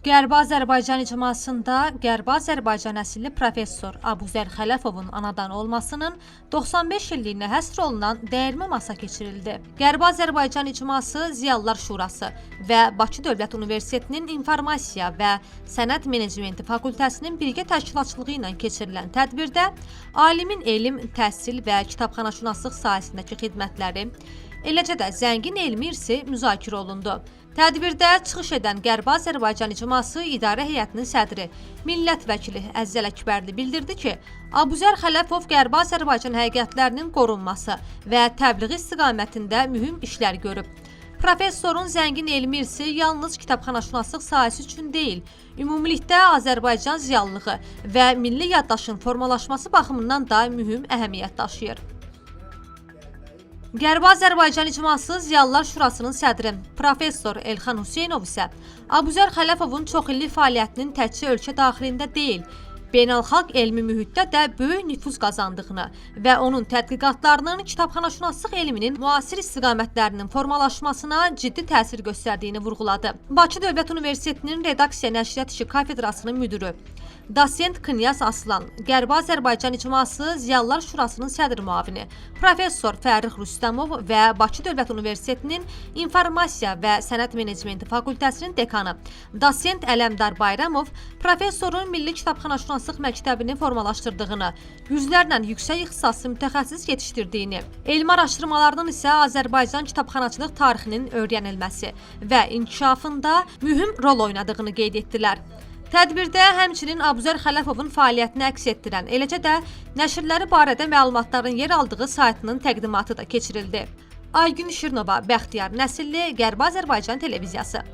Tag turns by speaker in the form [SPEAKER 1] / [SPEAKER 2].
[SPEAKER 1] Qərbi Azərbaycan icmasında Qərbi Azərbaycan əsilli professor Abuzər Xələfovun anadan olmasının 95 illiyinə həsr olunan dəyirmi masa keçirildi. Qərbi Azərbaycan icması Ziyalılar Şurası və Bakı Dövlət Universitetinin İnformasiya və Sənət Menecmenti Fakültəsinin birgə təşkilatçılığı ilə keçirilən tədbirdə alimin elm, təhsil və kitabxanaşünaslıq sahəsindəki xidmətləri, eləcə də zəngin elmi irsi müzakirə olundu. Tədbirdə çıxış edən Qərbi Azərbaycan icması İdarə Heyətinin sədri, millət vəkili Əzzəl Əkbərli bildirdi ki, Abuzər Xələfov Qərbi Azərbaycan həqiqətlərinin qorunması və təbliği istiqamətində mühüm işlər görüb. Professorun zəngin elmi irsi yalnız kitabxanaşünaslıq sahəsi üçün deyil, ümumilikdə Azərbaycan ziyalılığı və milli yaddaşın formalaşması baxımından da mühüm əhəmiyyət daşıyır. Qərbi Azərbaycan icması Ziyalılar Şurasının sədri Professor Elxan Hüseynov isə Abuzər Xələfovun çoxillik fəaliyyətinin təkcə ölkə daxilində deyil, beynəlxalq elmi mühitdə də böyük nüfuz qazandığını və onun tədqiqatlarının kitabxanaşünaslıq elminin müasir istiqamətlərinin formalaşmasına ciddi təsir göstərdiyini vurğuladı. Bakı Dövlət Universitetinin Redaksiya Nəşriyyat İşi Kafedrasının müdürü Dosent Knyaz Aslan, Qərbi Azərbaycan icması Ziyalılar Şurasının sədr müavini Professor Fərrix Rüstəmov və Bakı Dövlət Universitetinin İnformasiya və Sənət Menecmenti Fakültəsinin dekanı Dosent Ələmdar Bayramov professorun Milli Kitabxanaşünaslıq məktəbini formalaşdırdığını, yüzlərlə yüksək ixtisaslı mütəxəssis yetişdirdiyini, elmi araşdırmalarının isə Azərbaycan kitabxanaçılıq tarixinin öyrənilməsi və inkişafında mühüm rol oynadığını qeyd etdilər. Tədbirdə həmçinin Abuzər Xələfovun fəaliyyətini əks etdirən, eləcə də nəşrləri barədə məlumatların yer aldığı saytının təqdimatı da keçirildi. Aygün Şirnova, Bəxtiyar Nəsilli, Qərbi Azərbaycan Televiziyası.